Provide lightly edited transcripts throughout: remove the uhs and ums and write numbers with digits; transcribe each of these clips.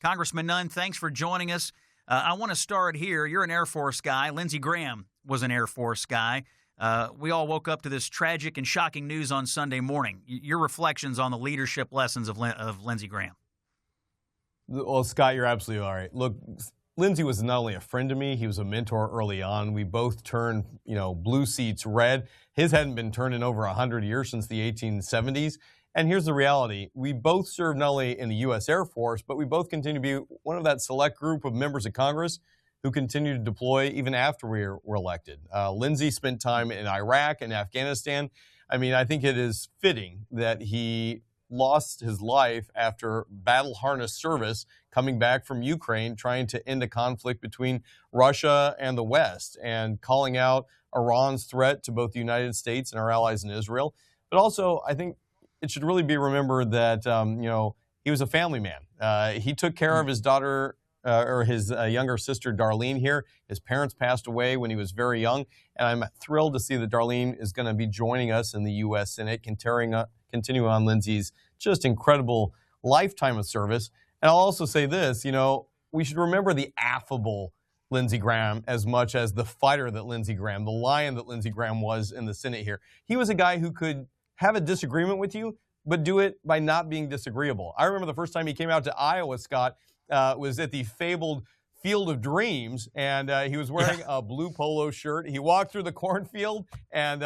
Congressman Nunn, thanks for joining us. I want to start here. You're an Air Force guy. Lindsey Graham was an Air Force guy. We all woke up to this tragic and shocking news on Sunday morning. Your reflections on the leadership lessons of Lindsey Graham. Well, Scott, you're absolutely all right. Look, Lindsey was not only a friend to me, he was a mentor early on. We both turned, blue seats red. His hadn't been turned in over 100 years since the 1870s. And here's the reality. We both served not only in the U.S. Air Force, but we both continue to be one of that select group of members of Congress who continue to deploy even after we were elected. Lindsey spent time in Iraq and Afghanistan. I mean, I think it is fitting that he lost his life after battle harness service coming back from Ukraine, trying to end a conflict between Russia and the West and calling out Iran's threat to both the United States and our allies in Israel. But also, I think it should really be remembered that, he was a family man. He took care of his daughter or his younger sister, Darlene, here. His parents passed away when he was very young. And I'm thrilled to see that Darlene is going to be joining us in the U.S. Senate, continuing on Lindsey's just incredible lifetime of service. And I'll also say this, we should remember the affable Lindsey Graham as much as the fighter that Lindsey Graham, the lion that Lindsey Graham was in the Senate here. He was a guy who could have a disagreement with you, but do it by not being disagreeable. I remember the first time he came out to Iowa, Scott, was at the fabled Field of Dreams, and he was wearing a blue polo shirt. He walked through the cornfield, and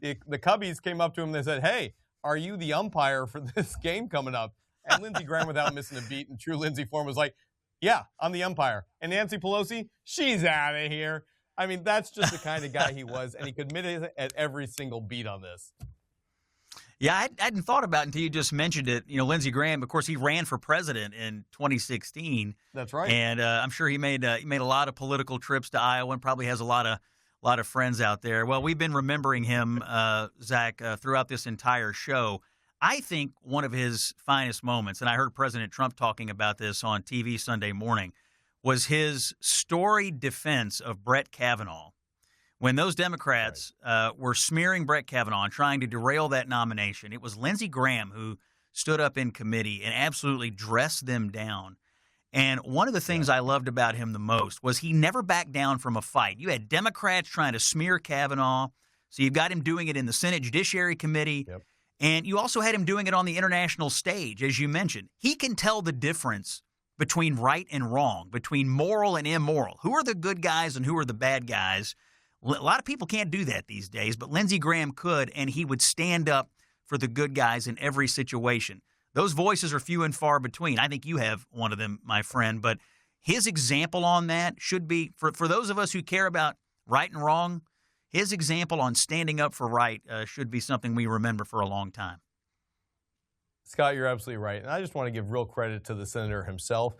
the Cubbies came up to him and they said, "Hey, are you the umpire for this game coming up?" And Lindsey Graham, without missing a beat in true Lindsey form, was like, "Yeah, I'm the umpire." And Nancy Pelosi, she's out of here. I mean, that's just the kind of guy he was, and he could admit it at every single beat on this. Yeah, I hadn't thought about it until you just mentioned it. Lindsey Graham, of course, he ran for president in 2016. That's right. And I'm sure he made a lot of political trips to Iowa and probably has a lot of friends out there. Well, we've been remembering him, Zach, throughout this entire show. I think one of his finest moments, and I heard President Trump talking about this on TV Sunday morning, was his storied defense of Brett Kavanaugh. When those Democrats were smearing Brett Kavanaugh and trying to derail that nomination, it was Lindsey Graham who stood up in committee and absolutely dressed them down. And one of the things I loved about him the most was he never backed down from a fight. You had Democrats trying to smear Kavanaugh, so you've got him doing it in the Senate Judiciary Committee, and you also had him doing it on the international stage, as you mentioned. He can tell the difference between right and wrong, between moral and immoral. Who are the good guys and who are the bad guys? A lot of people can't do that these days, but Lindsey Graham could, and he would stand up for the good guys in every situation. Those voices are few and far between. I think you have one of them, my friend, but his example on that should be, for those of us who care about right and wrong, his example on standing up for right should be something we remember for a long time. Scott, you're absolutely right. And I just want to give real credit to the senator himself.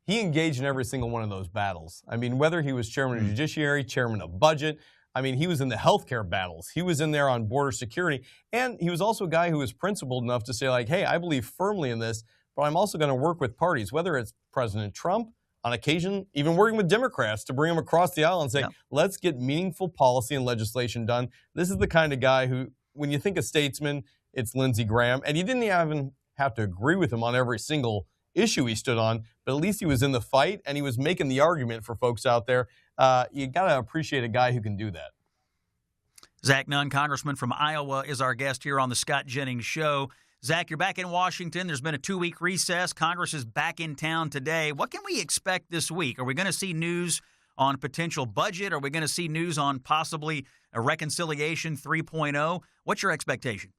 He engaged in every single one of those battles. I mean, whether he was chairman of Judiciary, chairman of Budget, I mean, he was in the healthcare battles. He was in there on border security. And he was also a guy who was principled enough to say, like, hey, I believe firmly in this, but I'm also going to work with parties, whether it's President Trump, on occasion, even working with Democrats to bring them across the aisle and say, let's get meaningful policy and legislation done. This is the kind of guy who, when you think of statesman, it's Lindsey Graham. And you didn't even have to agree with him on every single issue he stood on, but at least he was in the fight and he was making the argument for folks out there. You got to appreciate a guy who can do that. Zach Nunn, Congressman from Iowa, is our guest here on the Scott Jennings Show. Zach, you're back in Washington. There's been a 2-week recess. Congress is back in town today. What can we expect this week? Are we going to see news on potential budget? Are we going to see news on possibly a reconciliation 3.0? What's your expectation?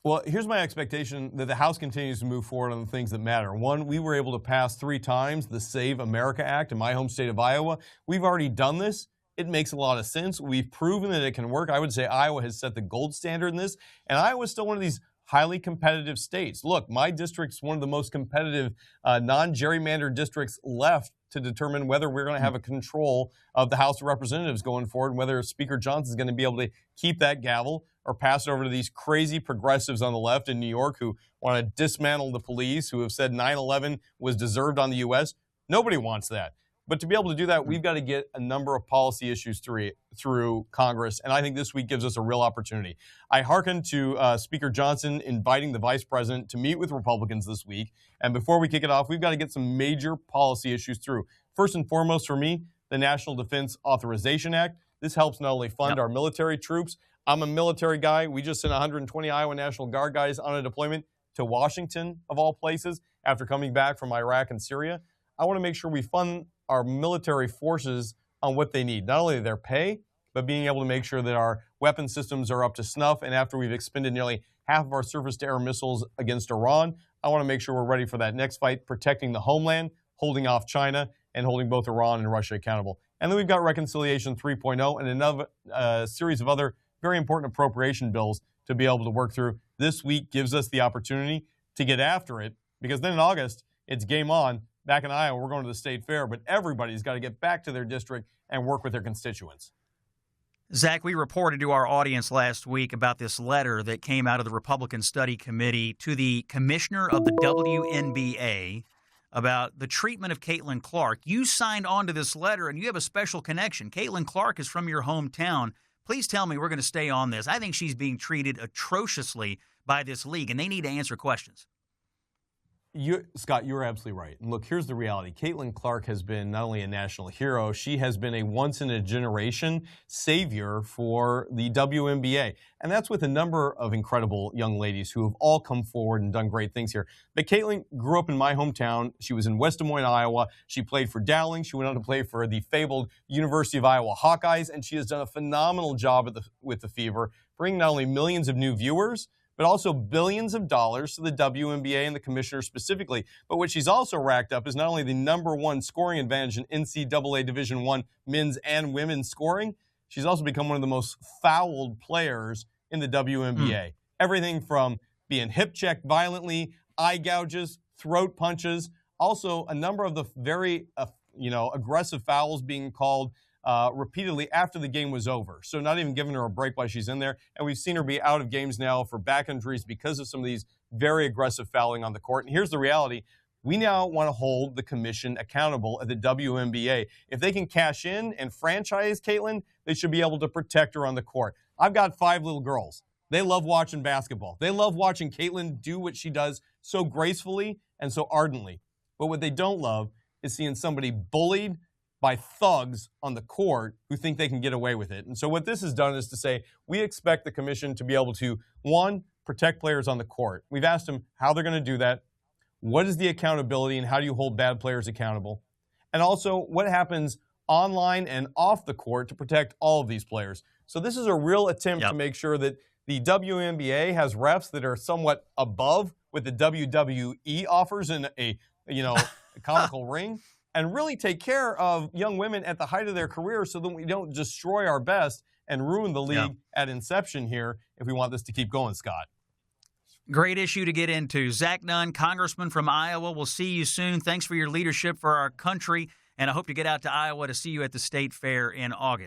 Well, here's my expectation that the House continues to move forward on the things that matter. One, we were able to pass 3 times the Save America Act in my home state of Iowa. We've already done this. It makes a lot of sense. We've proven that it can work. I would say Iowa has set the gold standard in this, and Iowa is still one of these highly competitive states. Look, my district's one of the most competitive non-gerrymandered districts left to determine whether we're going to have a control of the House of Representatives going forward, whether Speaker Johnson is going to be able to keep that gavel or pass it over to these crazy progressives on the left in New York who want to dismantle the police, who have said 9/11 was deserved on the U.S. Nobody wants that. But to be able to do that, we've got to get a number of policy issues through Congress, and I think this week gives us a real opportunity. I hearken to Speaker Johnson inviting the vice president to meet with Republicans this week, and before we kick it off, we've got to get some major policy issues through. First and foremost for me, the National Defense Authorization Act. This helps not only fund our military troops. I'm a military guy. We just sent 120 Iowa National Guard guys on a deployment to Washington, of all places, after coming back from Iraq and Syria. I want to make sure we fund our military forces on what they need, not only their pay, but being able to make sure that our weapon systems are up to snuff. And after we've expended nearly half of our surface-to-air missiles against Iran, I want to make sure we're ready for that next fight, protecting the homeland, holding off China, and holding both Iran and Russia accountable. And then we've got Reconciliation 3.0 and another series of other very important appropriation bills to be able to work through. This week gives us the opportunity to get after it, because then in August, it's game on. Back in Iowa, we're going to the state fair, but everybody's got to get back to their district and work with their constituents. Zach, we reported to our audience last week about this letter that came out of the Republican Study Committee to the commissioner of the WNBA about the treatment of Caitlin Clark. You signed on to this letter, and you have a special connection. Caitlin Clark is from your hometown. Please tell me we're going to stay on this. I think she's being treated atrociously by this league, and they need to answer questions. Scott, you're absolutely right. And look, here's the reality. Caitlin Clark has been not only a national hero, she has been a once-in-a-generation savior for the WNBA. And that's with a number of incredible young ladies who have all come forward and done great things here. But Caitlin grew up in my hometown. She was in West Des Moines, Iowa. She played for Dowling. She went on to play for the fabled University of Iowa Hawkeyes, and she has done a phenomenal job with the Fever, bringing not only millions of new viewers, but also billions of dollars to the WNBA and the commissioner specifically. But what she's also racked up is not only the #1 scoring advantage in NCAA Division I men's and women's scoring, she's also become one of the most fouled players in the WNBA. Everything from being hip-checked violently, eye gouges, throat punches, also a number of the very aggressive fouls being called repeatedly after the game was over. So not even giving her a break while she's in there. And we've seen her be out of games now for back injuries because of some of these very aggressive fouling on the court. And here's the reality. We now want to hold the commission accountable at the WNBA. If they can cash in and franchise Caitlin, they should be able to protect her on the court. I've got 5 little girls. They love watching basketball. They love watching Caitlin do what she does so gracefully and so ardently. But what they don't love is seeing somebody bullied by thugs on the court who think they can get away with it. And so what this has done is to say, we expect the commission to be able to, 1, protect players on the court. We've asked them how they're going to do that. What is the accountability and how do you hold bad players accountable? And also, what happens online and off the court to protect all of these players? So this is a real attempt to make sure that the WNBA has refs that are somewhat above what the WWE offers in a comical ring, and really take care of young women at the height of their career so that we don't destroy our best and ruin the league at inception here if we want this to keep going, Scott. Great issue to get into. Zach Nunn, Congressman from Iowa. We'll see you soon. Thanks for your leadership for our country, and I hope to get out to Iowa to see you at the State Fair in August.